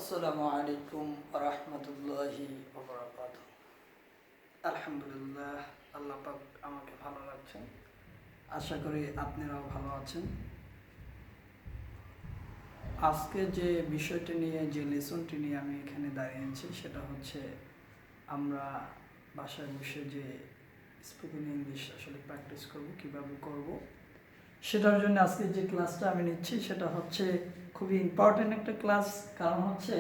আসসালামু আলাইকুম রহমতুল্লাহি ওবরাকাতুহু। আলহামদুলিল্লাহ, আল্লাহ পাক আমাকে ভালো রাখছেন। আশা করি আপনারাও ভালো আছেন। আজকে যে বিষয়টি নিয়ে, যে লেসনটি নিয়ে আমি এখানে দাঁড়িয়েছি, সেটা হচ্ছে আমরা বাসায় বসে যে স্পোকেন ইংলিশ আসলে প্র্যাকটিস করব, কীভাবে করব, সেটার জন্য আজকে যে ক্লাসটা আমি নিচ্ছি সেটা হচ্ছে খুবই ইম্পর্ট্যান্ট একটা ক্লাস। কারণ হচ্ছে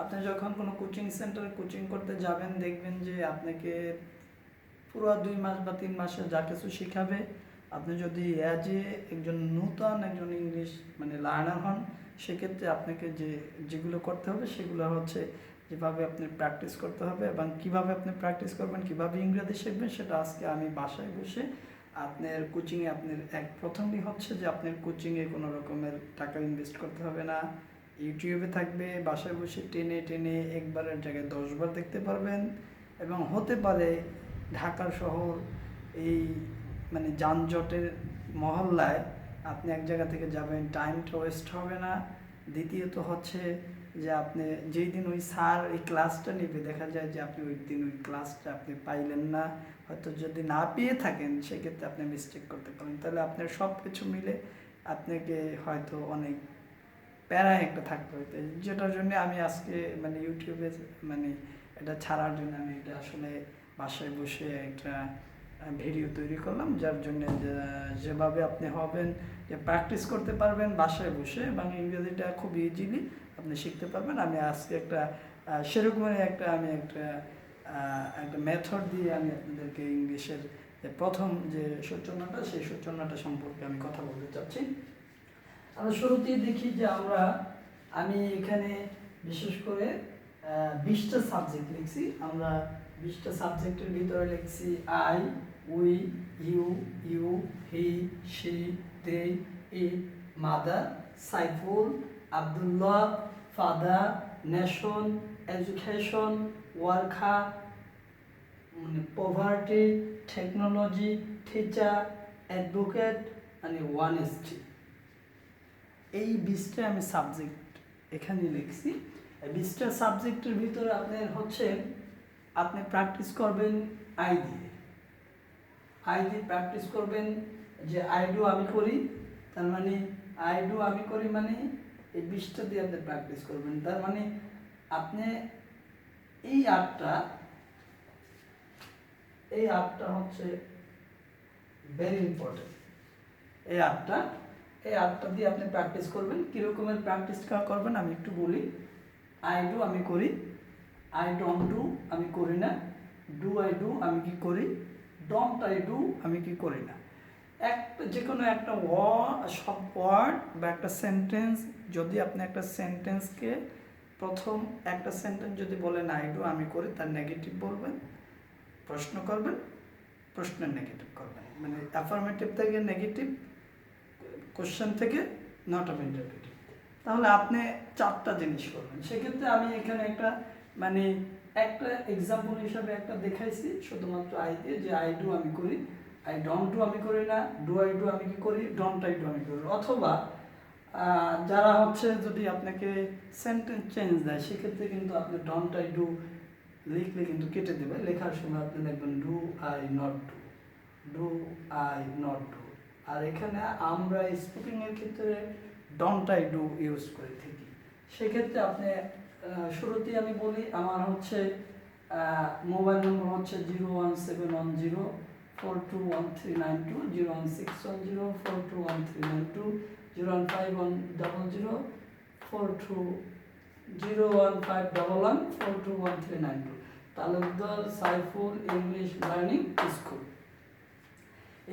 আপনি যখন কোনো কোচিং সেন্টারে কোচিং করতে যাবেন, দেখবেন যে আপনাকে পুরো 2 মাস বা 3 মাসে যা কিছু শেখাবে, আপনি যদি অ্যাজ এ একজন নূতন একজন ইংলিশ লার্নার হন, সেক্ষেত্রে আপনাকে যেগুলো করতে হবে সেগুলো হচ্ছে যেভাবে আপনি প্র্যাকটিস করতে হবে এবং কীভাবে আপনি প্র্যাকটিস করবেন, কীভাবে ইংরেজি শিখবেন, সেটা আজকে আমি বাসায় বসে আপনার কোচিংয়ে প্রথমই হচ্ছে যে আপনার কোচিংয়ে কোনো রকমের টাকা ইনভেস্ট করতে হবে না। ইউটিউবে থাকবে, বাসায় বসে টেনে টেনে একবারের জায়গায় 10 বার দেখতে পারবেন। এবং হতে পারে ঢাকার শহর এই যানজটের মহল্লায় আপনি এক জায়গা থেকে যাবেন, টাইমটা ওয়েস্ট হবে না। দ্বিতীয়ত হচ্ছে যে আপনি যেই দিন ওই স্যার এই ক্লাসটা নেবে, দেখা যায় যে আপনি ওই দিন ওই ক্লাসটা আপনি পাইলেন না, হয়তো যদি না পেয়ে থাকেন সেক্ষেত্রে আপনি মিস্টেক করতে পারেন। তাহলে আপনার সব কিছু মিলে আপনাকে হয়তো অনেক প্যারায় একটা থাকতে হতো, যেটার জন্য আমি আজকে ইউটিউবে এটা ছাড়ার জন্য আমি এটা আসলে বাসায় বসে একটা ভিডিও তৈরি করলাম, যার জন্য যেভাবে আপনি হবেন যে প্র্যাকটিস করতে পারবেন বাসায় বসে এবং ইংরেজিটা খুব ইজিলি আপনি শিখতে পারবেন। আমি আজকে একটা সেরকমই একটা মেথড দিয়ে আমি আপনাদেরকে ইংলিশের প্রথম যে সূচনাটা, সেই সূচনাটা সম্পর্কে আমি কথা বলতে চাচ্ছি। আমরা শুরুতেই দেখি যে আমি এখানে বিশেষ করে 20টা সাবজেক্ট লিখছি। আমরা 20টা সাবজেক্টের ভিতরে লিখছি I, we, you, he, she, they, it, mother, Saiful, Abdullah, father, nation, education, worker, poverty, technology, teacher, advocate, honesty. এই 20টা আমি সাবজেক্ট এখানে লিখছি। এই 20টা সাবজেক্টের ভিতরে আপনি প্র্যাকটিস করবেন আই দিয়ে প্র্যাকটিস করবেন। যে আই ডু আমি করি, তার এই 20টা দিয়ে আপনি প্র্যাকটিস করবেন। তার আপনি এই আর্টটা হচ্ছে ভেরি ইম্পর্টেন্ট। এই আর্টটা দিয়ে আপনি প্র্যাকটিস করবেন। কীরকমের প্র্যাকটিসটা করবেন আমি একটু বলি। আই ডু আমি করি, আই ডোন্ট ডু আমি করি না, ডু আই ডু আমি কি করি, ডোন্ট আই ডু আমি কি করি না। যে কোনো একটা ওয়ার্ড বা একটা সেন্টেন্স, যদি আপনি একটা সেন্টেন্সকে প্রথম একটা সেন্টেন্স যদি বলেন আই ডু আমি করি, তার নেগেটিভ বলবেন, প্রশ্ন করবেন, প্রশ্নের নেগেটিভ করবেন, অ্যাফার্মেটিভ থেকে নেগেটিভ, কোশ্চেন থেকে নট অফ ইন্টারপ্রেটিভ। তাহলে আপনি 4টা জিনিস করবেন। সেক্ষেত্রে আমি এখানে একটা এক্সাম্পল হিসাবে একটা দেখাইছি শুধুমাত্র আই দিয়ে, যে আই ডু আমি করি, আই ডোন্ট ডু আমি করি না, ডু আই ডু আমি কি করি, ডোন্ট আই ডু আমি করি। অথবা যারা যদি আপনাকে সেন্টেন্স চেঞ্জ দেয়, সেক্ষেত্রে কিন্তু আপনি ডোন্ট আই ডু লিখলে কিন্তু কেটে দেবে। লেখার সময় আপনি লিখবেন do I not do, do I not do. আর এখানে আমরা স্পিকিংয়ের ক্ষেত্রে ডোন্ট আই ডু ইউজ করে থাকি। সেক্ষেত্রে আপনি শুরুতেই আমি বলি, আমার মোবাইল নম্বর 01710421392, 01610421392, 01511421392। Talukdar Saiful English learning school.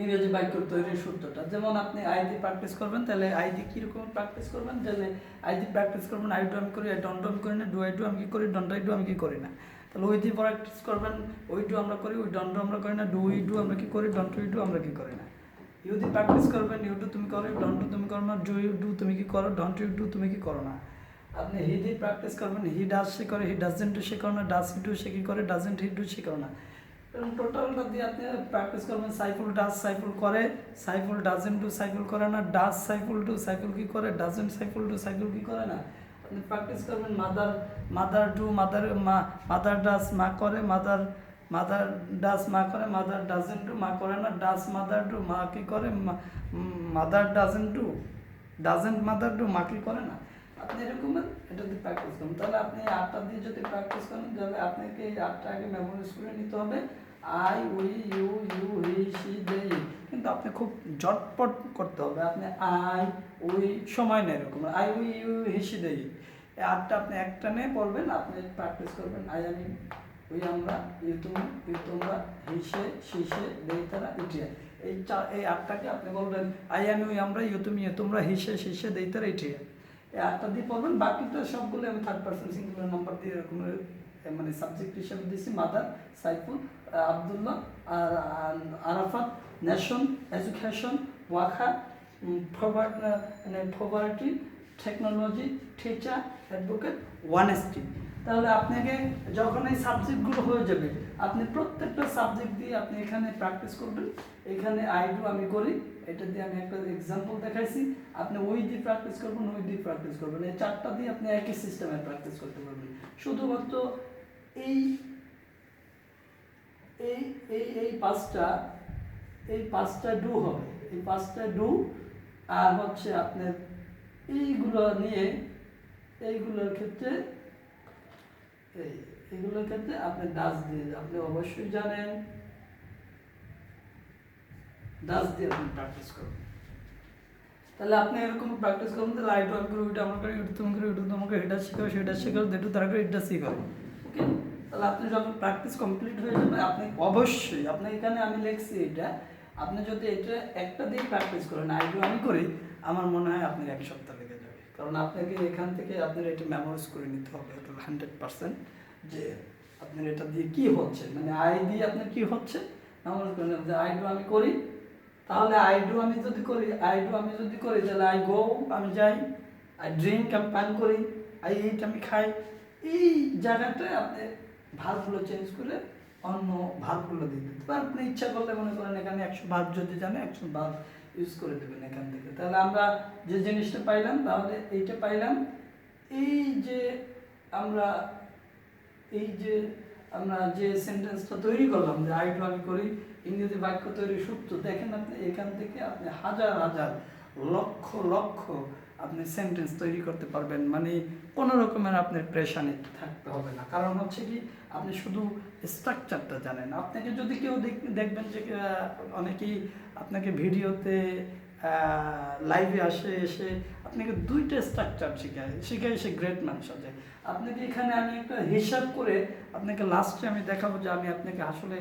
ইংরেজি বাক্য তৈরির সূত্রটা, যেমন আপনি আই দিয়ে প্র্যাকটিস করবেন, তাহলে আই দিয়ে কীরকম প্র্যাকটিস করবেন, তাহলে আই দিয়ে প্র্যাকটিস করবেন আই ডু আমি করি, আই ডোন্ট আমি করি না, ডু আই ডু আমি কি করি, ডোন্ট আই ডু আমি কি করি না। তাহলে ওই দিয়ে প্র্যাকটিস করবেন, ওই ডু আমরা করি, ওই ডোন্ট আমরা করি না, ডু উই ডু আমরা কি করি, ডোন্ট উই ডু আমরা কি করি না। ইউ দিয়ে প্র্যাকটিস করবেন, ইউ ডু তুমি করো, ডোন্ট ডু তুমি করো না, ডু ইউ ডু তুমি কি করো, ডোন্ট ইউ ডু তুমি কি করো না। আপনি হি দিয়ে প্র্যাকটিস করবেন, হি ডাজ সে করে, হি ডাজেন্ট ডু সে করো না, ডাজ হি ডু সে কি করে, ডাজেন্ট হি ডু সে করো না। টোটালটা দিয়ে আপনি প্র্যাকটিস করবেন। সাইফুল ডাজ সাইফুল করে, সাইফুল ডাজেন্ট ডু সাইফুল করে না, ডাজ সাইফুল ডু সাইফুল কি করে, ডাজেন্ট সাইফুল ডু সাইফুল কি করে না। আপনি প্র্যাকটিস করবেন মাদার ডু মাদার ডাস মা করে, মাদার ডাস মা করে, মাদার ডাজেন্ট ডু মা করে না, ডাস মাদার ডু মা কি করে, mother doesn't do, doesn't mother do মা কি করে না। আপনি এরকম এটা দিয়ে প্র্যাকটিস করুন। তাহলে আপনি এই 8টা দিয়ে যদি প্র্যাকটিস করেন তাহলে আপনাকে এই 8টা আগে মেমোরাইজ করে নিতে হবে। I we you you he she they. কিন্তু আপনি খুব জটপট করতে হবে। আপনি আই উই সময় নেই এরকম, I we you he she they, এই 8টা আপনি একটা নিয়ে পড়বেন, আপনি প্র্যাকটিস করবেন। আই আমি, উই আমরা, ইউ তুমি, ইউ তোমরা, হি সে, সি সে, দে তারা, ইটিয়া। এই 8টাকে আপনি বলবেন আই আমি, উই আমরা, ইউ তুমি, ইউ তোমরা, হি সে, সি সে, দে তারা, ইটিয়া। এই 8টা দিয়ে পড়বেন। বাকিটা সবগুলো আমি থার্ড পারসন সিঙ্গুলার নাম্বার দিয়ে এরকম মানে সাবজেক্ট হিসেবে দিয়েছি। Mother, Saiful, Abdullah, Arafat, nation, education, ওয়াখা, poverty, technology, teacher, advocate, honesty. তাহলে আপনাকে যখন এই সাবজেক্টগুলো হয়ে যাবে, আপনি প্রত্যেকটা সাবজেক্ট দিয়ে আপনি এখানে প্র্যাকটিস করবেন। এখানে আই ডু আমি করি, এটা দিয়ে আমি একটা এক্সাম্পল দেখাইছি। আপনি ওই দিয়ে প্র্যাকটিস করবেন, ওই দিয়ে প্র্যাকটিস করবেন। এই 4টা দিয়ে আপনি একই সিস্টেমে প্র্যাকটিস করতে পারবেন। শুধুমাত্র এই এই এই এই পাঁচটা ডু হবে, এই 5টা ডু। আর হচ্ছে আপনার এইগুলোর ক্ষেত্রে এইগুলোর ক্ষেত্রে আপনি ডাস দিয়ে, আপনি অবশ্যই জানেন ডাস দিয়ে আপনি প্র্যাকটিস করবেন। তাহলে আপনি এরকম প্র্যাকটিস করুন। তাহলে আই ডু আমি করি, ওইটা আমরা করি, ওইটা তুমি করি, ওইটা তোমাকে, এটা শেখাও, সেটা শেখাও, যেটু তারা করে, এটা শেখাও। ওকে, তাহলে আপনি যখন প্র্যাকটিস কমপ্লিট হয়ে যাবে, আপনি অবশ্যই, আপনি এখানে আমি লিখছি এটা, আপনি যদি এটা একটা দিয়ে প্র্যাকটিস করেন, আই ডু আমি করি, আমার মনে হয় আপনার 1 সপ্তাহ লেগে যাবে। কারণ আপনাকে এখান থেকে আপনার এটা মেমোরাইজ করে নিতে হবে 100%, যে আপনার এটা দিয়ে কি হচ্ছে, মানে আই দিয়ে আপনার কি হচ্ছে মেমোরাইজ করে নেবেন। যে আই ডু আমি করি, তাহলে আই ডু আমি যদি করি তাহলে আই গো আমি যাই, আই ড্রিঙ্ক আমি পান করি, আই ইট আমি খাই। এই জায়গাটায় আপনি ভার্বগুলো চেঞ্জ করে অন্য ভার্বগুলো দিয়ে দিতে পারেন। আপনি ইচ্ছা করলে মনে করেন এখানে 100 ভার্ব যদি জানে 100 ভার্ব ইউজ করে দেবেন এখান থেকে। তাহলে আমরা যে জিনিসটা পাইলাম, তাহলে এইটা পাইলাম, এই যে আমরা যে সেন্টেন্সটা তৈরি করলাম, যে আই ডু আমি করি, ইংরেজি বাক্য তৈরির সূত্র দেখেন আপনি। এখান থেকে আপনি হাজার হাজার লক্ষ লক্ষ আপনি সেন্টেন্স তৈরি করতে পারবেন। মানে কোনো রকমের আপনার প্রেশানে থাকতে হবে না। কারণ হচ্ছে কি, আপনি শুধু স্ট্রাকচারটা জানেন। আপনাকে যদি কেউ দেখবেন যে অনেকেই আপনাকে ভিডিওতে লাইভে এসে আপনাকে 2টা স্ট্রাকচার শিখায় সে গ্রেট মানুষ আছে। আপনাকে এখানে আমি একটা হিসাব করে আপনাকে লাস্টে আমি দেখাবো যে আমি আপনাকে আসলে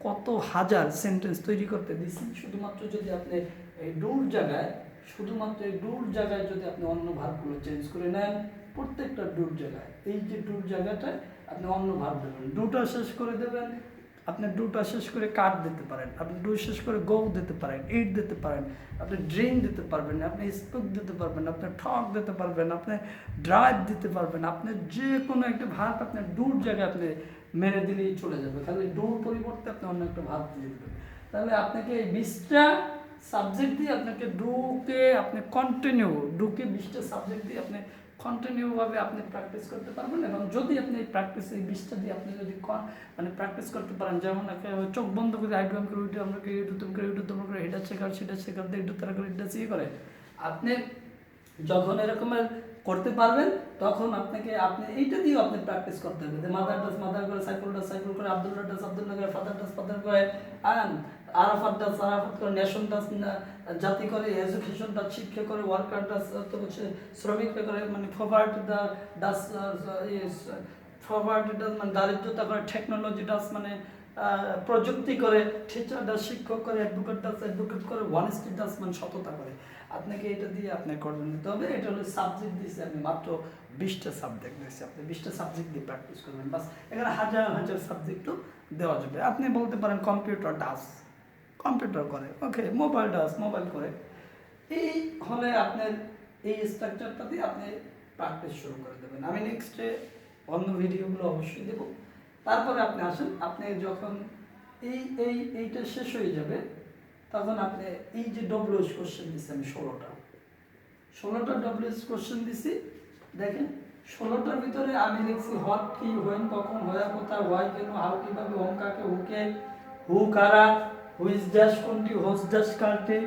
কত হাজার সেন্টেন্স তৈরি করতে দিচ্ছি। শুধুমাত্র যদি আপনি এই ডুর জায়গায় যদি আপনি অন্য ভার্বগুলো চেঞ্জ করে নেন, প্রত্যেকটা ডুর জায়গায়, এই যে ডুর জায়গাটায় আপনি অন্য ভার্ব দেবেন। ডুটা শেষ করে দেবেন, আপনি ডুটা শেষ করে কাট দিতে পারেন, আপনি ডু শেষ করে গো দিতে পারেন, ইট দিতে পারেন, আপনি ড্রিঙ্ক দিতে পারবেন, আপনি স্পোক দিতে পারবেন, আপনি ঠক দিতে পারবেন, আপনি ড্রাইভ দিতে পারবেন। আপনি যে কোনো একটা ভার্ব আপনি ডুর জায়গায় আপনি মেরে দিলেই চলে যাবে। খালি ডুর পরিবর্তে আপনি অন্য একটা ভার্ব দিয়ে দেবেন। তাহলে আপনাকে এই 20টা সাবজেক্ট দিয়ে আপনাকে ডুকে 20টা সাবজেক্ট দিয়ে আপনি কন্টিনিউভাবে আপনি প্র্যাকটিস করতে পারবেন। এবং যদি আপনি এই প্র্যাকটিস এই 20টা দিয়ে আপনি যদি মানে প্র্যাকটিস করতে পারেন, যেমন চোখ বন্ধ করে আই ডু আমি করি, ওইটা আমরা করি, ওইটা তুমি করে, ওইটা তোমরা করে, এটা শেখার, সেটা শেখার, এটা তারা করে, এটা শিখে করে। আপনি যখন এরকমের করতে পারবেন, তখন আপনি এইটা দিয়েও আপনি প্র্যাকটিস করতে হবে। যে মাদার ডাস মাদার করে, সাইকেল ডাস সাইকেল করে, আব্দুল্লাহ ডাস আব্দুল্লাহ করে, ফাদার ডাস ফাদার করে, আরাফাত ডাস আরাফাত করে, নেশন ডাস জাতি করে, এডুকেশন ডাস শিক্ষা করে, ওয়ার্কার ডাস তো হচ্ছে শ্রমিক করে, মানে পভার্টি ডাস মানে দারিদ্রতা করে, টেকনোলজি ডাস মানে প্রযুক্তি করে, টিচার ডাস শিক্ষক করে, অ্যাডভোকেট ডাস অ্যাডভোকেট করে, ওয়ানেস্টি ডাস মানে সততা করে। আপনাকে এটা দিয়ে আপনার করে নিতে হবে। এটা হলো সাবজেক্ট দিয়েছি আমি, মাত্র 20টা সাবজেক্ট দিয়েছি। আপনি 20টা সাবজেক্ট দিয়ে প্র্যাকটিস করবেন, বাস। এখানে হাজার হাজার সাবজেক্টও দেওয়া যাবে। আপনি বলতে পারেন কম্পিউটার ডাস, কম্পিউটার করে, ওকে, মোবাইল ডাস, মোবাইল করে। এই হলে আপনার এই স্ট্রাকচারটা দিয়ে আপনি প্র্যাকটিস শুরু করে দেবেন। আমি নেক্সটে অন্য ভিডিওগুলো অবশ্যই দেবো। তারপরে আপনি আসেন, আপনি যখন এইটা শেষ হয়ে যাবে, তখন আপনি এই যে ডব্লিউএস কোশ্চেন দিচ্ছি আমি 16টা ডব্লিউএস কোশ্চেন দিছি, দেখেন 16টার ভিতরে আমি লিখছি হোয়াট কি, হোয়েন কখন, হোয়া কোথায়, হোয়াই কেন, হাউ কিভাবে, হোম কাকে, হুকে, হু কারা, হুইজ ড্যাশ কোনটি, হোস ড্যাশ কারটি,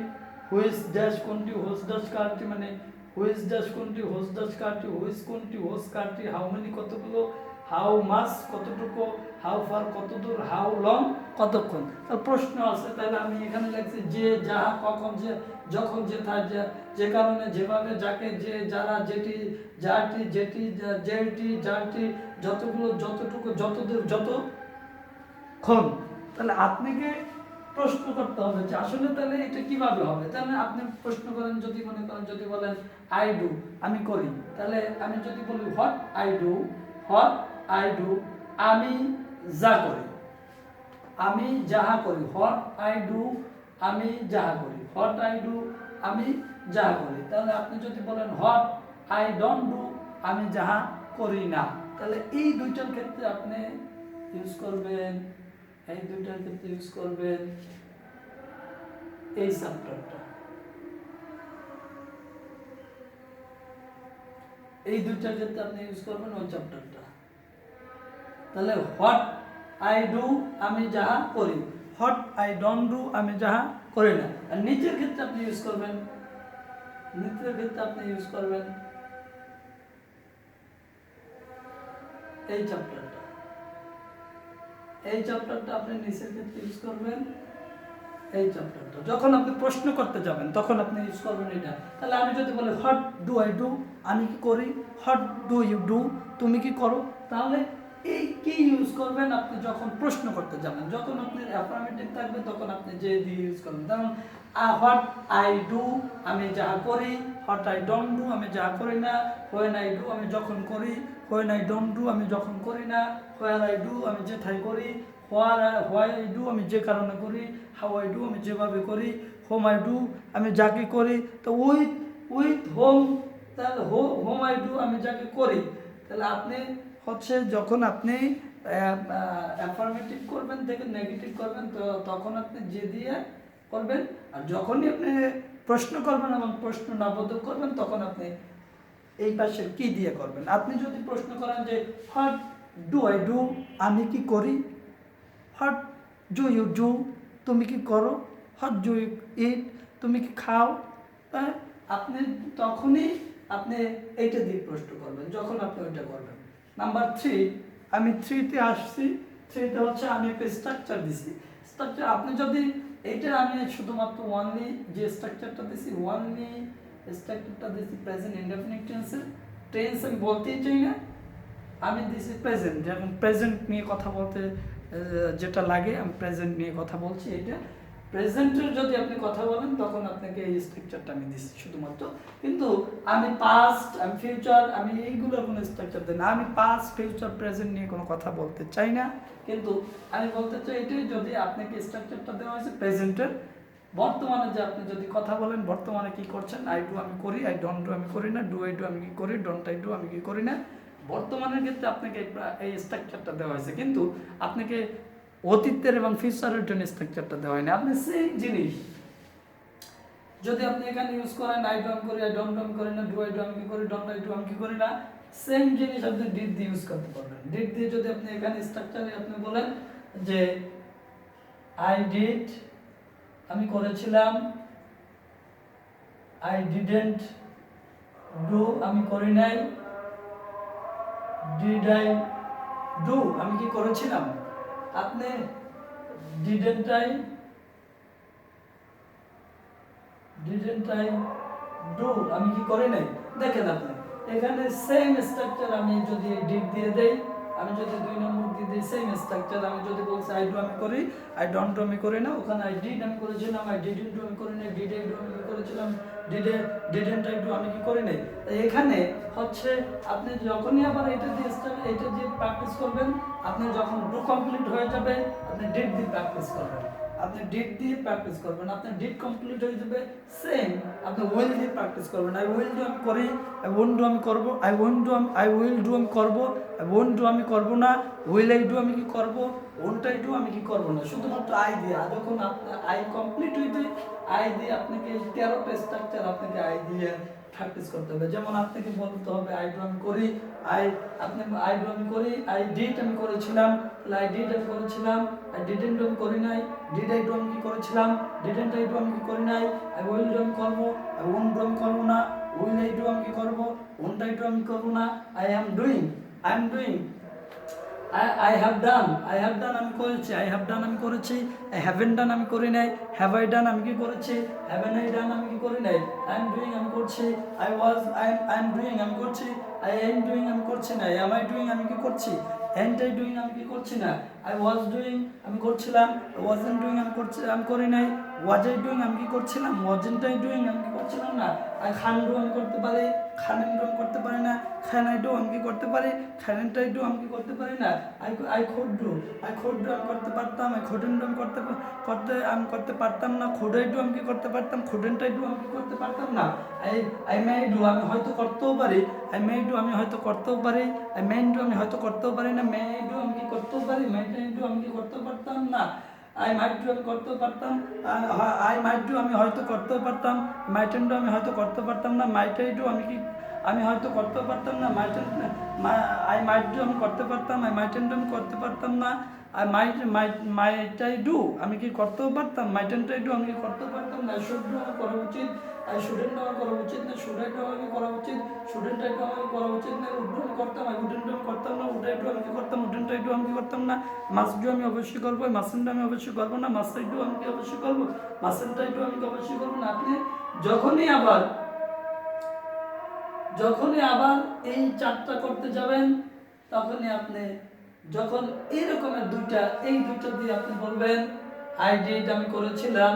হুইজ ড্যাশ কোনটি, হোস ড্যাশ কারটি, মানে হুইজ ড্যাশ কোনটি, হোস ড্যাশ কারটি, হুইজ কোনটি, হোস কারটি, হাউ মেনি কতগুলো, হাউ মাস কতটুকু, হাউ ফার কত দূর, হাউ লং কতক্ষণ। প্রশ্ন আছে, তাহলে আমি এখানে লিখছি যে, যাহা, কখন, যে, যখন, যেথায়, যে কারণে, যেভাবে, যাকে, যে, যারা, যেটি, যারটি, যেটি, যেটি, যারটি, যতগুলো, যতটুকু, যতদূর, যতক্ষণ। তাহলে আপনাকে প্রশ্ন করতে হবে যে আসলে তাহলে এটা কিভাবে হবে। তাহলে আপনি প্রশ্ন করেন, যদি মনে করেন, যদি বলেন আই ডু, আমি করি, তাহলে আমি যদি বলি what I do, what I do, আমি যা করি, আমি যাহা করি, হোয়াট আই ডু, আমি যাহা করি, হোয়াট আই ডু, আমি যাহা করি। তাহলে আপনি যদি বলেন হোয়াট আই ডোন্ট ডু, আমি যাহা করি না, তাহলে এই দুইটার ক্ষেত্রে আপনি ইউজ করবেন, এই দুইটার ক্ষেত্রে ইউজ করবেন এই চ্যাপ্টারটা, এই দুইটার ক্ষেত্রে আপনি ইউজ করবেন ওই চ্যাপ্টারটা। তাহলে হোয়াট আই ডু, আমি যাহা করি, হোয়াট আই ডোন্ট ডু, আমি যাহা করি না। আর নিচের ক্ষেত্রে আপনি ইউজ করবেন, নিচের ক্ষেত্রে আপনি ইউজ করবেন এই চ্যাপ্টারটা, এই চ্যাপ্টারটা আপনি নিচের ক্ষেত্রে ইউজ করবেন এই চ্যাপ্টারটা। যখন আপনি প্রশ্ন করতে যাবেন তখন আপনি ইউজ করবেন এটা। তাহলে আমি যদি বলি হোয়াট ডু আই ডু, আমি কি করি, হোয়াট ডু ইউ ডু, তুমি কি করো, তাহলে এই কি ইউজ করবেন আপনি যখন প্রশ্ন করতে যাবেন। যখন আপনার অ্যাফার্মেটিভ থাকবে তখন আপনি যে দিয়ে ইউজ করবেন। যেমন হোয়াট আই ডু, আমি যাহা করি, হোয়াট আই ডোন্ট ডু, আমি যাহা করি না, হোয়েন আই ডু, আমি যখন করি, হোয়েন আই ডোন্ট ডু, আমি যখন করি না, হোয়ার আই ডু, আমি যেথায় করি, হোয়াই আই ডু, আমি যে কারণে করি, হাউ আই ডু, আমি যেভাবে করি, হোম আই ডু, আমি যাকে করি। তো উইথ হোম, তাহলে হোম আই ডু, আমি যাকে করি। তাহলে আপনি হচ্ছে যখন আপনি অ্যাফার্মেটিভ করবেন থেকে নেগেটিভ করবেন, তো তখন আপনি যে দিয়ে করবেন। আর যখনই আপনি প্রশ্ন করবেন এবং প্রশ্ন নাবোধক করবেন তখন আপনি এই পাশের কি দিয়ে করবেন। আপনি যদি প্রশ্ন করেন যে হোয়াট ডু আই ডু, আমি কি করি, হোয়াট ডু ইউ ডু, তুমি কি করো, হোয়াট ডু ইউ ইট, তুমি কি খাও, আপনি তখনই আপনি এইটা দিয়ে প্রশ্ন করবেন যখন আপনি ওইটা করবেন। নাম্বার 3, আমি 3তে আসছি। 3তে হচ্ছে আমি একটা স্ট্রাকচার দিছি। স্ট্রাকচার আপনি যদি এইটা, আমি শুধুমাত্র ওয়ানলি যে স্ট্রাকচারটা দিছি, ওয়ানলি স্ট্রাকচারটা দিছি প্রেজেন্ট ইনডেফিনিট টেন্সের। টেন্স আমি বলতেই চাই না, আমি দিছি প্রেজেন্ট, যেমন প্রেজেন্ট নিয়ে কথা বলতে যেটা লাগে আমি প্রেজেন্ট নিয়ে কথা বলছি। এটা প্রেজেন্টের যদি আপনি কথা বলেন তখন আপনাকে এই স্ট্রাকচারটা আমি দিচ্ছি শুধুমাত্র। কিন্তু আমি পাস্ট, আমি ফিউচার, আমি এইগুলোর কোনো স্ট্রাকচার দিই না। আমি পাস্ট, ফিউচার, প্রেজেন্ট নিয়ে কোনো কথা বলতে চাই না। কিন্তু আমি বলতে চাই এটাই, যদি আপনাকে স্ট্রাকচারটা দেওয়া হয়েছে প্রেজেন্টের, বর্তমানে যে আপনি যদি কথা বলেন বর্তমানে কি করছেন, আই ডু আমি করি, আই ডোন্ট ডু আমি করি না, ডু আই ডু আমি কি করি, ডোন্ট আই ডু আমি কি করি না। বর্তমানের ক্ষেত্রে আপনাকে এই স্ট্রাকচারটা দেওয়া হয়েছে, কিন্তু আপনাকে অতীতের এবং ফিউচারের জন্য স্ট্রাকচারটা দেওয়া হয়নি। আপনি সেম জিনিস যদি আপনি এখানে ইউজ করেন, আই ডু আমি করি, আই ডোন্ট ডু আমি করি না, ডু আই ডু আমি কি করি, ডোন্ট আই ডু আমি কি করি না, সেম জিনিস আপনি ডিড দিয়ে ইউজ করতে পারবেন। ডিড দিয়ে যদি আপনি এখানে স্ট্রাকচারে আপনি বলেন যে আই ডিড, আমি করেছিলাম, আই ডিডেন্ট ডু, আমি করি নাই, ডিড আই ডু, আমি কি করেছিলাম, আপনি ডিডেন্ট আই ডু, আমি কি করি নাই। দেখেন আপনি এখানে সেম স্ট্রাকচার, আমি যদি ডিড দিয়ে দেই, আমি যদি 2 নম্বর দিয়ে দিই, সেম স্ট্রাকচার। আমি যদি বলছি আই ডু আমি করি, আই ডোন্ট ডু আমি করি না, ওখানে আই ডিড আমি করেছিলাম, আই ডিডেন্ট ডু আমি করি না, ডিড আই ডু আমি কি করেছিলাম, ডিডেন্ট আই ডু আমি কি করি নাই। এখানে হচ্ছে আপনি যখনই আবার এটা দিয়ে এটা দিয়ে প্র্যাকটিস করবেন, আপনি যখন ডু কমপ্লিট হয়ে যাবে আপনি ডিড দিয়ে প্র্যাকটিস করবেন, আপনি ডিড দিয়ে প্র্যাকটিস করবেন, আপনার ডিড কমপ্লিট হয়ে যাবে, সেম আপনি উইল দিয়ে প্র্যাকটিস করবেন। আই উইল ডু আমি করি, আই ওন্ট ডু আমি করব, আই উইল ডু আমি করব, আই ওন্ট ডু আমি করব না, উইল আই ডু আমি কি করব, ওন্ট আই ডু আমি কি করব না। শুধুমাত্র আই দিয়ে, যখন আপনার আই কমপ্লিট হইতে আই দিয়ে আপনাকে 13টা স্ট্রাকচার আপনাকে আই দিয়ে প্র্যাকটিস করতে হবে। যেমন আপনাকে বলতে হবে আই ডু আমি করি, আই ডু আমি করি, আই ডিড আমি করেছিলাম, তাহলে আই ডিড আমি করেছিলাম, আই ডিডেন্ট ডু আমি করি নাই, ডিড আই ডু আমি কি করেছিলাম, ডিডেন্ট আই ডু আমি কি করি নাই, আই উইল ডু আমি করবো, আই ওন্ট ডু আমি করবো না, উইল আই ডু আমি কি করবো, ওন্ট আই ডু আমি করবো না, I am doing, I am doing, I have done আমি করেছি, I have done আমি করেছি, I haven't done আমি করি নাই, have I done আমি কি করেছি, haven't I done আমি কি করি নাই, I am doing আমি করছি, I am doing আমি করছি, I ain't doing আমি করছি না, am I doing আমি কি করছি, ain't I doing আমি কি করছি না, I was doing আমি করছিলাম, I wasn't doing আমি করি নাই, was I doing আমি কি করছিলাম, wasn't I doing আমি কি করছিলাম না, I can't do আমি করতে পারি, can't do আমি করতে পারি না, can I do আমি কি করতে পারি, can't I do আমি কি করতে পারি না, I could do আমি করতে পারতাম, I couldn't do আমি করতে পারতাম না, could I do আমি কি করতে পারতাম, couldn't I do আমি কি করতে পারতাম না, I may do আমি হয়তো করতেও পারি, I may do আমি হয়তো করতেও পারি, I may do আমি হয়তো করতেও পারি না, may I do আমি কি করতেও পারি, may I do আমি কি করতে পারতাম না, I might do আমি করতেও পারতাম, I might do আমি হয়তো করতেও পারতাম, mightn't do আমি হয়তো করতে পারতাম না, might I do আমি কি আমি হয়তো করতে পারতাম না, I might do আমি করতে পারতাম, I mightn't do আমি করতে পারতাম না, I might I do আমি কি করতেও পারতাম, mightn't I do আমি কি করতেও পারতাম না, I should do আমার করা উচিত, I shouldn't do আমার করা উচিত না, should I do আমাকে করা উচিত, shouldn't I do আমাকে করা উচিত না, would do আমি করতাম, I wouldn't do আমি করতাম না, would I do আমি কি করতাম, wouldn't I do আমি কি করতাম না, must do আমি অবশ্যই করবো, mustn't do আমি অবশ্যই করবো না, must I do আমি কি অবশ্যই করবো, mustn't I do আমি কি অবশ্যই করবো না। আপনি যখনই আবার এই চারটা করতে যাবেন, তখনই আপনি যখন এইরকমের এই দুইটা দিয়ে আপনি বলবেন আই ডিড আমি করেছিলাম,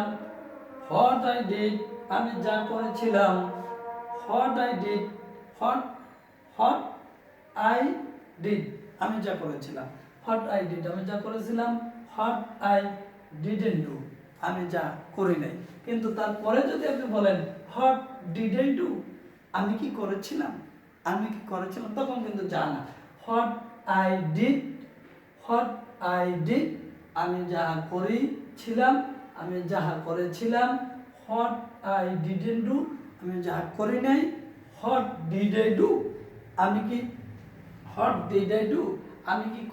হোয়াট আই ডিড আমি যা করেছিলাম, what I did what I did আমি যা করেছিলাম, হোয়াট আই ডিড আমি যা করেছিলাম, হোয়াট আই ডিডেন্ট ডু আমি যা করি নাই। কিন্তু তারপরে যদি আপনি বলেন হোয়াট ডিড আই ডু আমি কি করেছিলাম, তখন কিন্তু যা না, হোয়াট আই ডিড আমি যাহা করেছিলাম, হোয়াট আই ডিডেন্ট ডু আমি যাহা করি নাই, হোয়াট ডিড আই ডু আমি কি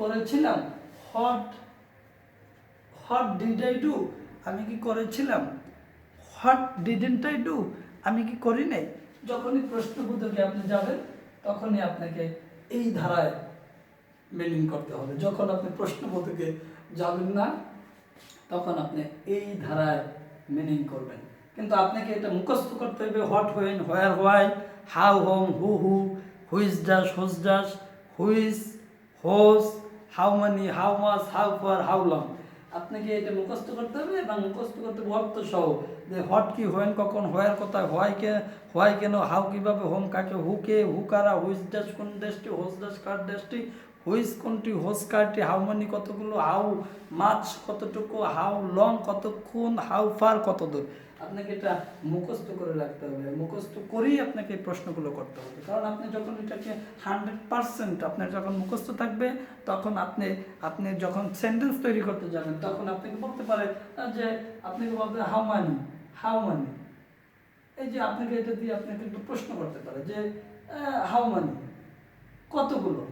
করেছিলাম, হোয়াট ডিড আই ডু আমি কি করেছিলাম, হোয়াট ডিডেন্ট আই ডু আমি কি করি নাই। যখনই প্রশ্নবোধকে আপনি যাবেন, তখনই আপনাকে এই ধারায় মিনিং করতে হবে। যখন আপনি প্রশ্নবোধকে যাবেন না, তখন আপনি এই ধারায় মিনিং করবেন। কিন্তু আপনাকে এটা মুখস্থ করতে হবে, what, when, where, why, how, whom, who, which does, whose does, which, whose, how many, how much, how far, how long. আপনাকে এটা মুখস্থ করতে হবে এবং মুখস্থ করতে হবে অর্থ সহ, যে হোয়াট কি, হোয়েন কখন, হোয়ার কোথায়, হোয়াই কেন, হাউ কিভাবে, হোম কাকে, হুকে, হু কারা, হুইজ ডাস কোন দেশটি, হোজ ডাস কার দেশটি, হুইজ কোনটি, হোজ কারটি, হাউ মানি কতগুলো, হাউ মাছ কতটুকু, হাউ লং কতক্ষণ, হাউ ফার কত দূর। আপনাকে এটা মুখস্থ করে রাখতে হবে, মুখস্থ করেই আপনাকে এই প্রশ্নগুলো করতে হবে। কারণ আপনি যখন এটাকে 100% আপনার যখন মুখস্থ থাকবে, তখন আপনি যখন সেন্টেন্স তৈরি করতে যাবেন, তখন আপনাকে বলতে পারে যে আপনাকে বলতে হাউ মানি, এই যে আপনাকে এটা দিয়ে আপনাকে একটু প্রশ্ন করতে পারে যে হাউ মানি কতগুলো।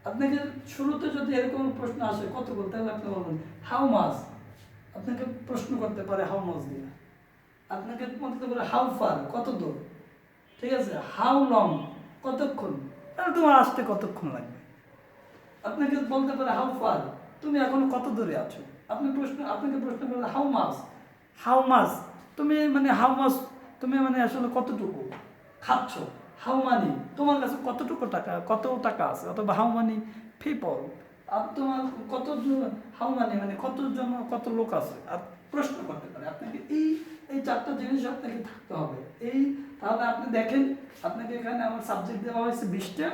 আপনাকে শুরুতে যদি এরকম প্রশ্ন আসে কতগুলো, তাহলে আপনি বলবেন হাউ মাচ। আপনাকে প্রশ্ন করতে পারে হাউ মাচ দিয়ে। আপনাকে বলতে পারে হাউ ফার কত দূর, ঠিক আছে, হাউ লং কতক্ষণ, তাহলে তোমার আসতে কতক্ষণ লাগবে। আপনাকে বলতে পারে হাউ ফার তুমি এখন কত দূরে আছো। আপনাকে প্রশ্ন করলে হাউ মাচ তুমি মানে আসলে কতটুকু খাচ্ছ। হাউ মানি তোমার কাছে কত টাকা আছে, অথবা হাউ মানি পিপল তোমার হাউ মানি মানে কত লোক আছে। আর প্রশ্ন করতে পারে আপনাকে এই চারটা জিনিস আপনাকে থাকতে হবে। তাহলে আপনি দেখেন, আপনাকে এখানে আমার সাবজেক্ট দেওয়া হয়েছে 20টা,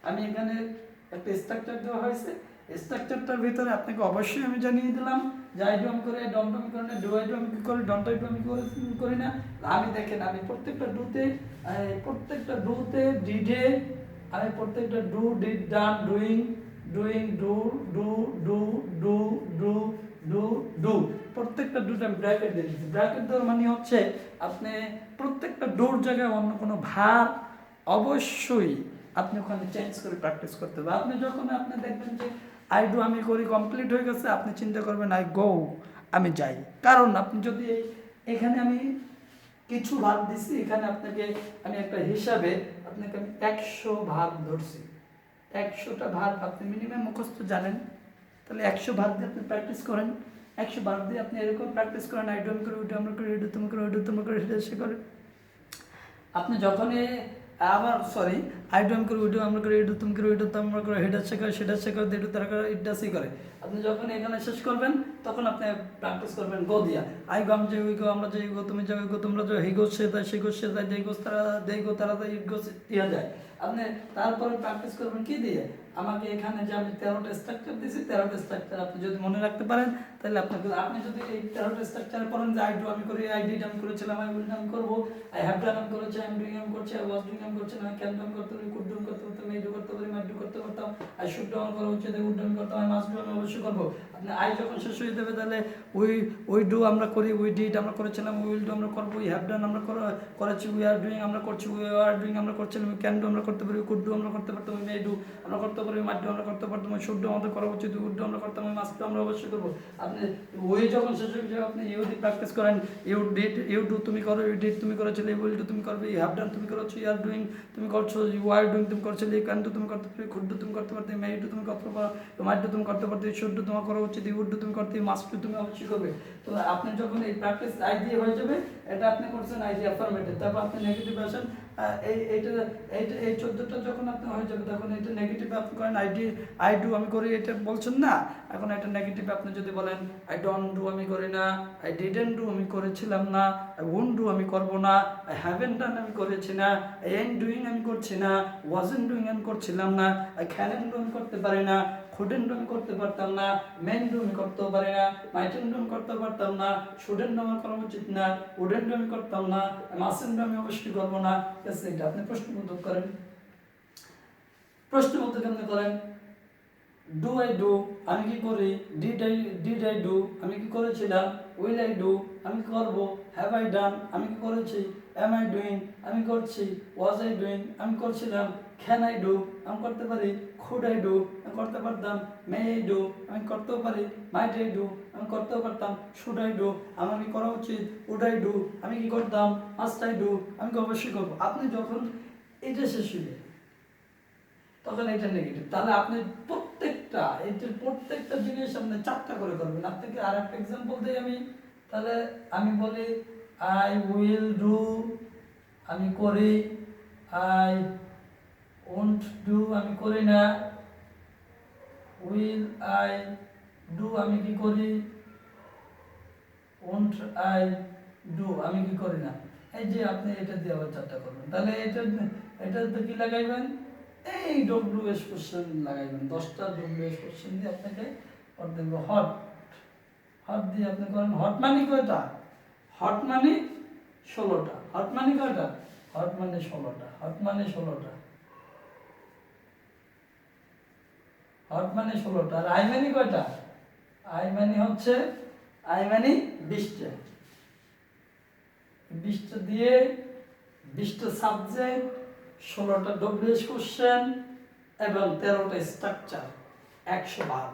আমি এখানে একটা স্ট্রাকচার দেওয়া হয়েছে। স্ট্রাকচারটার ভিতরে আপনাকে অবশ্যই আমি জানিয়ে দিলাম যে আই ডু আমি করি, ডন্ট আমি করি না, ডু আই ডু আমি কি করি, ডন্ট আই ডু আমি করি না। আমি দেখেন, আমি প্রত্যেকটা ডুতে ডিডে, আমি প্রত্যেকটা do, did, done, doing, do, প্রত্যেকটা ডোর আমি ব্র্যাকেট দিয়ে দিচ্ছি। ব্র্যাকেট দেওয়ার মানে হচ্ছে আপনি প্রত্যেকটা ডোর জায়গায় অন্য কোনো ভার অবশ্যই আপনি ওখানে চেঞ্জ করে প্র্যাকটিস করতে হবে। আপনি যখন আপনি দেখবেন যে আই ডু আমি করি কমপ্লিট হয়ে গেছে, আপনি চিন্তা করবেন আই গো আমি যাই। কারণ আপনি যদি এখানে আমি কিছু ভাগ দিছি, এখানে আপনাকে আমি একটা হিসাবে আপনাকে আমি 100 ভাগ ধরছি, 100টা ভাগ আপনি মিনিমাম মুখস্থ জানেন, তাহলে 100 ভাগ দিয়ে আপনি প্র্যাকটিস করেন। 100 ভাগ দিয়ে আপনি এরকম প্র্যাকটিস করেন, আই ডু আমি করি, ওইটা আমরা করি, এটা তুমি করো, ওইটা তুমি করো, এটা সে করে। আপনি যখনই আবার সরি আই ডু আমি করি, ওইটা আমরা করি, এটা তুমি করো, ওইটা তোমরা করো, এটা সে করে, সেটা সে করে, এটা তারা করে, এটা সে করে। আপনি যখন এখানে শেষ করবেন তখন আপনি প্র্যাকটিস করবেন গো দিয়া। আই গো আমি যাই, ওই গো আমরা যাই, গো তুমি যাও, গো তোমরা যাও, হি গো সে যায়, সে গো সে যায়, দেই গো তারা, দেই গো তারা যায়, ইট গো ইয়া যায়। আপনি তারপরে প্র্যাকটিস করবেন কি দিয়ে? আমাকে এখানে যে আমি 13টা স্ট্রাকচার দিয়েছি, 13টা স্ট্রাকচার আপনি যদি মনে রাখতে পারেন তাহলে আপনি যদি এই 13টা স্ট্রাকচারে পড়েন যে আই ডু আমি করি, আই ডিড আমি করেছিলাম, আই উইল আমি করবো, আই হ্যাভ ডান আমি করেছি, আই এম ডুইং আমি করছি, আই ওয়াজ ডুইং আমি করছি, আই ক্যান ডু আমি করতে পারি, কুড ডু আমি করতে পারতাম, এই ডু করতে পারি, মাইট ডু করতে পারতাম, আই শুড ডু আমি করা উচিত, উড ডু আমি করতাম, আই মাস্ট ডু আমি অবশ্যই করবো। আপনি আই যখন শেষ হয়ে যাবে তাহলে উই ডু আমরা করি, উই ডিড আমরা করেছিলাম, উই উইল ডু আমরা করবো, উই হ্যাভ ডান আমরা করেছি, উই আর ডুইং আমরা করছি, উই আর ডুইং আমরা করছিলাম, উই ক্যান ডু আমরা করতে পারি, কুড ডু আমরা করতে পারতাম, উই মে ডু আমরা করতে পারি, মাইট ডু আমরা করতে পারতাম, উই শুড ডু আমাদের করা উচিত, উড ডু আমরা করতাম, উই মাস্ট ডু আমরা অবশ্যই করবো। আপনি ওই যখন শেষ হয়ে যাবে আপনি ইউ ডি প্র্যাকটিস করেন, ইউ ডিড ইউ ডু তুমি করো, ইউ ডিড তুমি করেছিলে, ইউ উইল ডু তুমি করবে, ইউ হ্যাভ ডান তুমি করেছো, ইউ আর ডুইং তুমি করছো, ইউ আর ডুইং তুমি করছিলে, ইউ ক্যান ডু তুমি করতে পারি, কুড ডু তুমি করতে পারতে, মে ডু তুমি করতে পারো, মাইট ডু তুমি করতে পারতে, শুড ডু তোমার করা উচিত, ইউ উড ডু তুমি করতে, মাস্ট ডু তুমি অবশ্যই করবে। তো আপনি যখন এই প্র্যাকটিস আই দিয়ে হয়ে যাবে, এটা আপনি করছেন আই দিয়ে অ্যাফার্মেটিভ, তারপর আপনি নেগেটিভ আসেন, এই 14টা যখন আপনি হয়ে যাবে তখন এটা নেগেটিভ আপনি করেন, আই ডু আমি করি এটা বলছেন না, এখন এটা নেগেটিভ আপনি যদি বলেন আই ডোন্ট ডু আমি করি না, আই ডিডন্ট ডু আমি করেছিলাম না, আই ওন্ট ডু আমি করবো না, আই হ্যাভেন্ট ডান আমি করেছি না, আই এন্ট ডুইং আমি করছি না, ওয়াজন্ট ডুইং আমি করছিলাম না, আই ক্যানন্ট ডু আমি করতে পারি না, couldn't আমি করতে পারতাম না, meant to আমি করতেও পারি না, mightn't আমি করতে পারতাম না, shouldn't আমার করা উচিত না, wouldn't আমি করতাম না, mustn't আমি অবশ্যই করবো না। এটা আপনি প্রশ্নবোধক করেন, প্রশ্নবোধক আপনি করেন, ডু আই ডু আমি কি করি, ডিড আই ডু আমি কি করেছিলাম, উইল আই ডু আমি করব, হ্যাভ আই ডান আমি কি করেছি, এম আই ডুইং আমি করছি, ওয়াজ আই ডুইং আমি করছিলাম, ক্যান আই ডু আমি করতে পারি, খুড আই ডু আমি করতে পারতাম, মে আই ডু আমি করতেও পারি, মাইট আই ডু আমি করতেও পারতাম, শুড আই ডু আমার কি করা উচিত, উড আই ডু আমি কি করতাম, মাস্ট আই ডু আমি কি অবশ্যই করবো। আপনি যখন এটা শেষ হইবে তখন এটা নেগেটিভ, তাহলে আপনি প্রত্যেকটা জিনিস আপনি 4টা করে করবেন। আপনাকে আর একটা এক্সাম্পল দিই আমি, তাহলে আমি বলি আই উইল ডু আমি করি, আই ওন্ট ডু আমি করি না, উইল আই ডু আমি কি করি, ওন্ট আই ডু আমি কি করি না। এই যে আপনি এটা দিয়ে আবার 4টা করবেন, তাহলে এটাতে কি লাগাইবেন, এই ডব্লিউএস কোশ্চেন লাগাইবেন, 10টা ডব্লিউএস কোশ্চেন দিয়ে আপনাকে দেখবো হট দিয়ে আপনি করেন, হট মানে কয়টা, হট মানে 16টা, হট মানে কয়টা, হট মানে 16টা, হট মানে 16টা, হট মানে 16টা। আর আই মানে কয়টা, আই মানে হচ্ছে আই মানে 20টা, 20টা দিয়ে 20টা সাবজেক্ট, 16টা ডব্লিউএস কোশ্চেন এবং 13টা স্ট্রাকচার, 100 বার,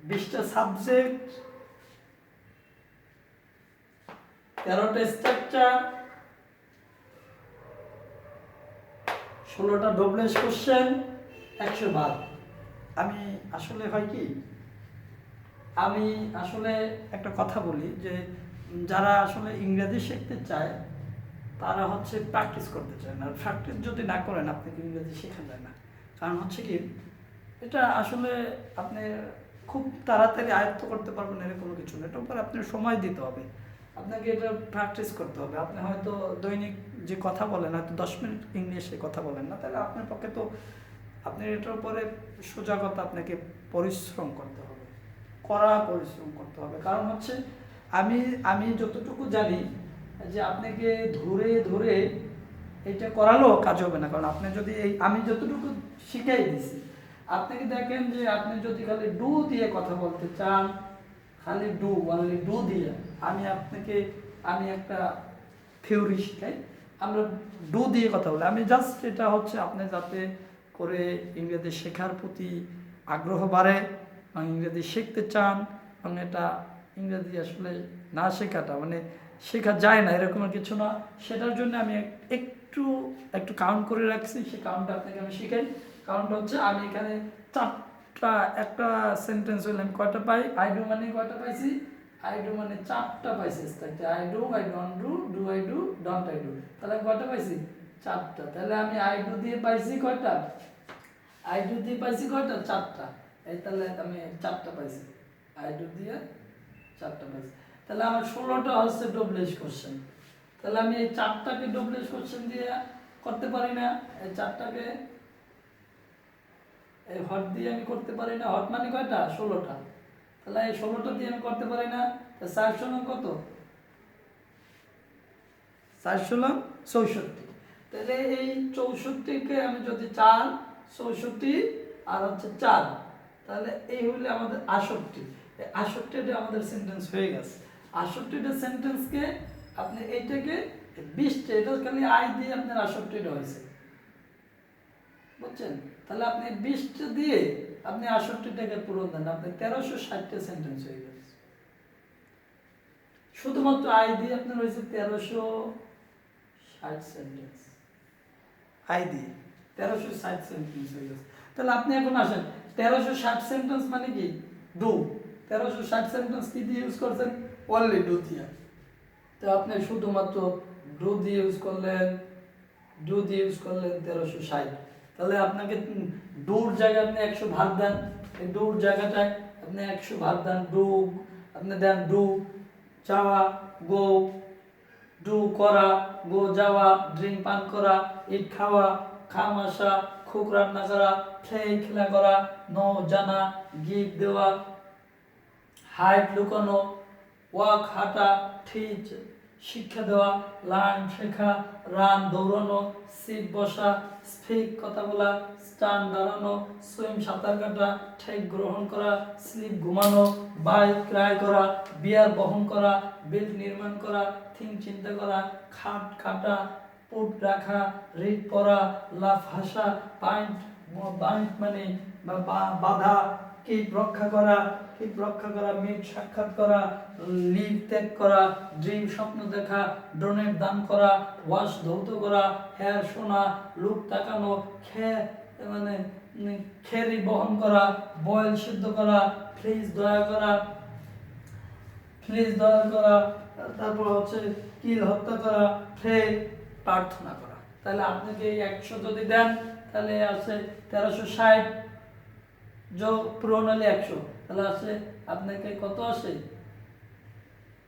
20টা সাবজেক্ট, 13টা স্ট্রাকচার, 16টা ডব্লিউএস কোশ্চেন, 100 বার। আমি আসলে হয় কি, আমি আসলে একটা কথা বলি যে যারা আসলে ইংরেজি শিখতে চায় তারা হচ্ছে প্র্যাকটিস করতে চায় না, প্র্যাকটিস যদি না করেন আপনাকে ইংরেজি শেখা যায় না। কারণ হচ্ছে কি, এটা আসলে আপনি খুব তাড়াতাড়ি আয়ত্ত করতে পারবেন এরকম কিছু না, এটার উপর আপনার সময় দিতে হবে, আপনাকে এটা প্র্যাকটিস করতে হবে। আপনি হয়তো দৈনিক যে কথা বলেন হয়তো 10 মিনিট ইংলিশে কথা বলেন না, তাহলে আপনার পক্ষে তো আপনি এটার উপরে সোজা কথা আপনাকে পরিশ্রম করতে হবে, কড়া পরিশ্রম করতে হবে। কারণ হচ্ছে আমি যতটুকু জানি যে আপনাকে ধরে ধরে এটা করালেও কাজ হবে না, কারণ আপনি যদি আমি যতটুকু শিখাই দিছি আপনি কি দেখেন যে আপনি যদি খালি ডু দিয়ে কথা বলতে চান, খালি ডু অনলি ডু দিয়ে, আমি একটা থিওরি শিখাই, আমরা ডু দিয়ে কথা বলি। আমি জাস্ট এটা হচ্ছে আপনি যাতে করে ইংরেজি শেখার প্রতি আগ্রহ বাড়ে এবং ইংরেজি শিখতে চান, এবং এটা ইংরেজি আসলে না শেখাটা মানে শেখা যায় না এরকম কিছু না, সেটার জন্য আমি একটু একটু কাউন্ট করে রাখছি। সেই কাউন্টটা আপনাকে আমি শিখাই। কাউন্টটা হচ্ছে আমি এখানে চারটা, একটা সেন্টেন্স হলে আমি কয়টা পাই, আই ডু মানে কয়টা পাইছি, আই ডু মানে চারটা পাইছি। I do, I don't do, do I do, don't I do, তাহলে আমি কয়টা পাইছি, চারটা। তাহলে আমি আই ডু দিয়ে পাইছি কয়টা, আই ডু দিয়ে পাইছি কয়টা, চারটা। এই তাহলে আমি চারটা পাইছি, আই ডু দিয়ে চারটা পাইছি। তাহলে আমার 16টা হচ্ছে ডবলিশ কোশ্চেন। তাহলে আমি এই চারটাকে ডবলিশ কোশ্চেন দিয়ে করতে পারি না, এই চারটাকে এই হট দিয়ে আমি করতে পারি না। হট মানে কয়টা, 16টা। তাহলে এই 16টা দিয়ে আমি করতে পারি না। 4 কত, 4 64। তাহলে এই 64কে আমি যদি 4 64 আর হচ্ছে 4, তাহলে এই হইলে আমাদের 68। এই 68টা আমাদের সেন্টেন্স হয়ে গেছে। 68টা সেন্টেন্সকে আপনি এইটাকে 20টা, এটা খালি আই দিয়ে আপনার 68টা হয়েছে, বুঝছেন? তাহলে আপনি 20টা দিয়ে আপনি 68টাকে পূরণ দেন, আপনি 1360টা সেন্টেন্স হয়ে গেছে। শুধুমাত্র আই দিয়ে আপনার হয়েছে 1360 সেন্টেন্স, আই দিয়ে 1360 সেন্টেন্স হয়ে গেছে। তাহলে আপনি এখন আসেন, 1360 সেন্টেন্স মানে কি, ডু। 1360 সেন্টেন্স কি দিয়ে ইউজ করছেন, অনলি ডু দিয়ে। তো আপনি শুধুমাত্র ডু দিয়ে ইউজ করলেন, ডু দিয়ে ইউজ করলেন 1360। তাহলে আপনাকে ডুর জায়গায় আপনি 100 ভাগ দেন, এই ডুর জায়গাটায় আপনি 100 ভাগ দেন, ডু আপনি দেন ডু যাওয়া, গো, ডু করা, গো যাওয়া, ড্রিঙ্ক পান করা, ইট খাওয়া, খাম আসা, খুব রান্না করা, প্লে খেলা করা, নো জানা, গিফট দেওয়া, হাইট লুকানো, ওয়াক হাঁটা, টিচ শিক্ষা দেওয়া, লার্ন শেখা, রান দৌড়ানো, সিট বসা, স্পিক কথা বলা, স্টান দাঁড়ানো, সুইম সাঁতার কাটা, ঠেক গ্রহণ করা, স্লিপ ঘুমানো, বাই ক্রাই করা, বিয়ার বহন করা, বিল নির্মাণ করা, থিঙ্ক চিন্তা করা, খাট কাটা, পুট রাখা, রিড পড়া, লাফ হাসা, পয়েন্ট পয়েন্ট মানে বাধা, কিপ রক্ষা করা, মিট সাক্ষাৎ করা, লিভ ত্যাগ করা, ড্রিম স্বপ্ন দেখা, ডোনেট দান করা, ওয়াশ ধৌত করা, হেয়ার শোনা, লুক তাকানো, মানে খেরি বহন করা, বয়েল সিদ্ধ করা, প্লিজ দয়া করা, তারপর হচ্ছে কিল হত্যা করা, প্রে প্রার্থনা করা। তাহলে আপনাকে 100 যদি দেন তাহলে আছে 1360 যোগ পূরণ হলে 100, তাহলে আছে আপনাকে কত আসে,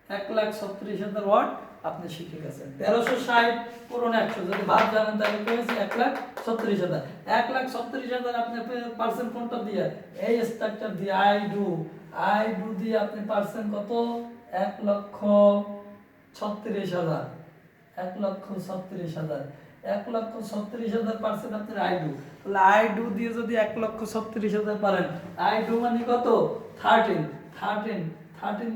1,36,000 ওয়ার্ড আপনি শিখে গেছেন। 1360 পূরণ 100 যদি ভাগ জানেন তাহলে কি হয়েছে, 1,36,000। 1,36,000 আপনি পার্সেন্ট কোনটা দিয়ে, এই স্ট্রাকচার দিয়ে আই ডু দিয়ে আপনি পার্সেন্ট কত, 1,36,000, 1,36,000, 1,36,000 পার্সেন্ট আপনার আই ডু। তাহলে আই ডু দিয়ে যদি 1,36,000 পারেন, আই ডু মানে কত, 13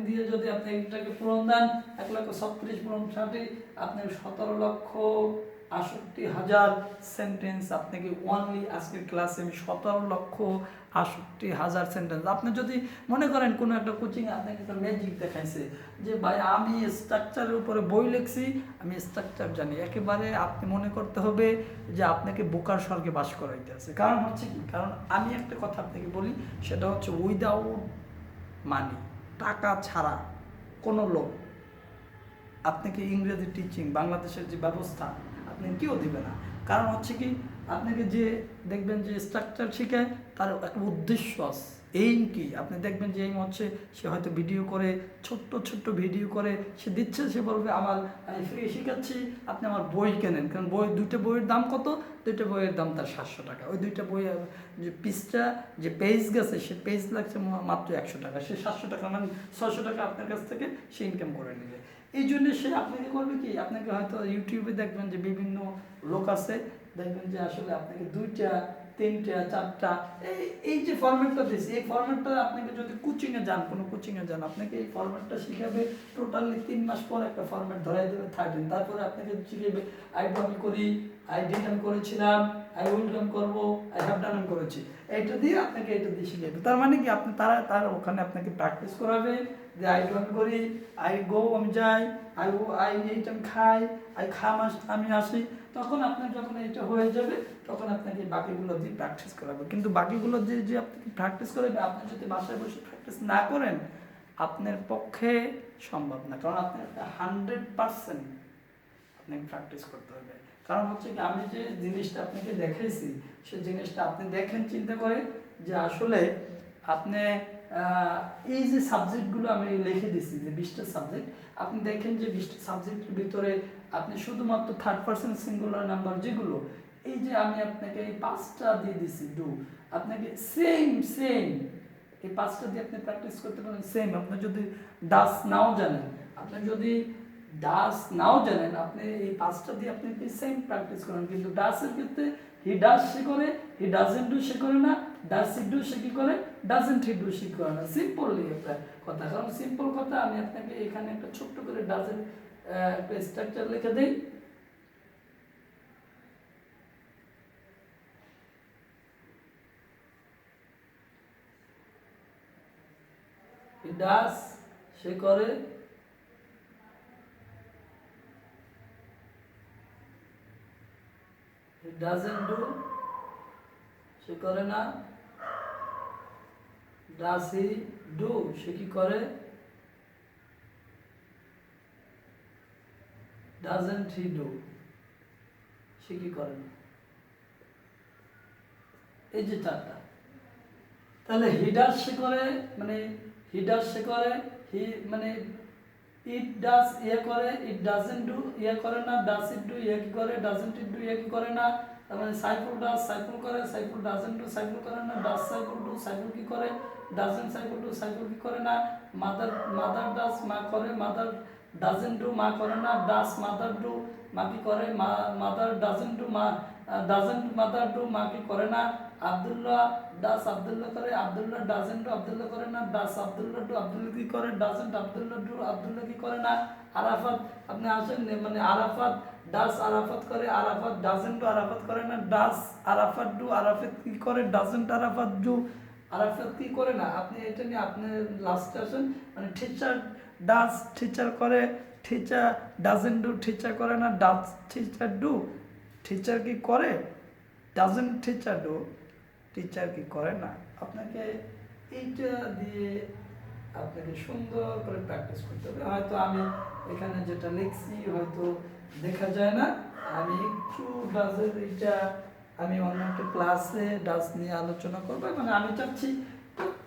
দিয়ে যদি আপনি এটাকে পূরণ দেন, 1,36,000 পূরণ 30, আপনি 17,68,000 সেন্টেন্স আপনাকে অনলি আজকের ক্লাসে আমি 17,68,000 সেন্টেন্স। আপনি যদি মনে করেন কোনো একটা কোচিং আপনাকে একটা ম্যাজিক দেখাইছে যে ভাই আমি স্ট্রাকচারের উপরে বই লিখছি, আমি স্ট্রাকচার জানি, একেবারে আপনি মনে করতে হবে যে আপনাকে বোকার স্বর্গে বাস করাইতে আছে। কারণ হচ্ছে কি, কারণ আমি একটা কথা আপনাকে বলি, সেটা হচ্ছে উইদাউট মানি, টাকা ছাড়া কোনো লোক আপনাকে ইংরেজি টিচিং বাংলাদেশের যে ব্যবস্থা আপনি কেউ দিবে না। কারণ হচ্ছে কি, আপনাকে যে দেখবেন যে স্ট্রাকচার শিখায় তার একটা উদ্দেশ্য আছে, এইম কি, আপনি দেখবেন যে এইম হচ্ছে সে হয়তো ভিডিও করে, ছোট্ট ভিডিও করে সে দিচ্ছে, সে বলবে আমি ফ্রি শিখাচ্ছি, আপনি আমার বই কেনেন। কারণ দুইটা বইয়ের দাম কত, দুইটা বইয়ের দাম তার 700 টাকা। ওই দুইটা বই যে পিসটা যে পেজ গেছে, সে পেজ লাগছে মাত্র 100 টাকা, সে 700 টাকা মানে 600 টাকা আপনার কাছ থেকে সে ইনকাম করে নেবে। এই জন্য সে আপনাকে করবে কি, আপনাকে হয়তো ইউটিউবে দেখবেন যে বিভিন্ন লোক আছে, দেখবেন যে আসলে আপনাকে দুইটা তিনটা চারটা, এই এই যে ফরম্যাটটা দিয়েছি, এই ফরম্যাটটা আপনাকে যদি কোচিংয়ে যান, কোনো কোচিংয়ে যান, আপনাকে এই ফরম্যাটটা শিখাবে। টোটালি 3 মাস পর একটা ফরম্যাট ধরাই দেবে 13, তারপরে আপনাকে শিখাবে আই ডু আমি করি, আই ডিড আমি করেছিলাম, আই উইল ডান করবো, আই হ্যাভ ডান আমি করেছি, এইটা দিয়ে আপনাকে এটা দিয়ে শিখাবে। তার মানে কি আপনি তার ওখানে আপনাকে প্র্যাকটিস করাবে যে আই ডু আমি করি, আই গো আমি যাই, আই এইট আমি খাই, আই খাম আমি আসি। তখন আপনার যখন এটা হয়ে যাবে তখন আপনাকে বাকিগুলো দিয়ে প্র্যাকটিস করাবে। কিন্তু বাকিগুলো দিয়ে যে আপনাকে প্র্যাকটিস করাবে, আপনি যদি বাসায় বসে প্র্যাকটিস না করেন আপনার পক্ষে সম্ভব না। কারণ আপনার 100% আপনাকে প্র্যাকটিস করতে হবে। কারণ হচ্ছে কি, আমি যে জিনিসটা আপনাকে দেখাইছি সেই জিনিসটা আপনি দেখেন, চিন্তা করে যে আসলে আপনি এই যে সাবজেক্টগুলো আমি লিখে দিচ্ছি, যে 20টা সাবজেক্ট, আপনি দেখেন যে 20টা সাবজেক্টের ভিতরে আপনি শুধুমাত্র থার্ড পারসন সিঙ্গুলার নাম্বার যেগুলো, এই যে আমি আপনাকে এই 5টা দিয়ে দিচ্ছি ডু, আপনাকে সেম এই 5টা দিয়ে আপনি প্র্যাকটিস করতে পারেন। সেম আপনি যদি ডাস নাও জানেন, আপনি যদি ডাস নাও জানেন, আপনি এই 5টা দিয়ে আপনি সেম প্র্যাকটিস করেন। কিন্তু ডাসের ক্ষেত্রে হি ডাস সে করে, হি ডাজেন্ট ডু সে করে না, ডাস হি ডু সে কি করে, ডাজেন্ট হি ডু সে করে না। সিম্পলি একটা কথা, কারণ সিম্পল কথা। আমি আপনাকে এখানে একটা ছোট্ট করে ডাজেন্ট একটা স্ট্রাকচার লিখে দেই। হি ডাস সে করে, হি ডাজেন্ট ডু সে করে না, ডাস হি ডু সে কি করে, ডাজেন্ট হি ডু সে কি করে না। এই যে 4টা, তাহলে হি ডাস সে করে, মানে হি ডাস সে করে, হি মানে ইট ডাস ইয়ে করে, ইট ডাজেন্ট ডু ইয়ে করে না, ডাস ইট ডু ইয়ে কি করে, ডাজেন্ট ইট ডু ইয়ে কি করে না। তার মানে সাইফুল ডাস সাইফুল করে, সাইফুল ডাজেন্ট ডু সাইফুল করে না, ডাস সাইফুল ডু সাইফুল কি করে, ডাজেন্ট সাইফুল ডু সাইফুল কি করে না। মাদার ডাস মা করে, মাদার ডাজেন্ট ডু মা করে না, ডাস মাদার ডু মা কি করে, মাদার ডাজেন্ট ডু মা ডাজেন্ট মাদার ডু মা কি করে না। আব্দুল্লাহ ডাস আব্দুল্লাহ করে, আব্দুল্লাহ ডাজেন্ট ডু আব্দুল্লাহ করে না, ডাস আব্দুল্লাহ ডু আব্দুল্লাহ কি করে, ডাজেন্ট আব্দুল্লাহ ডু আব্দুল্লাহ কি করে না। আরাফাত আপনি আসেন, মানে আরাফাত ডাস আরাফাত করে, আরাফাত ডাজেন্ট ডু আরাফাত করে না, ডাস আরাফাত ডু আরাফাত কি করে, ডাজেন্ট আরাফাত ডু আরাফাত কি করে না। আপনি এটা নিয়ে আপনি লাস্টে আসেন, মানে টিচার ডাস টিচার করে, টিচার ডাজেন্ট ডু টিচার করে না, ডাস টিচার ডু টিচার কি করে, ডাজেন্ট টিচার ডু টিচার কি করে না। আপনাকে এইটা দিয়ে আপনাকে সুন্দর করে প্র্যাকটিস করতে হবে। হয়তো আমি এখানে যেটা লিখছি হয়তো দেখা যায় না, আমি একটু ডাজের এইটা আমি অন্য একটা ক্লাসে ডাস নিয়ে আলোচনা করবো। মানে আমি চাচ্ছি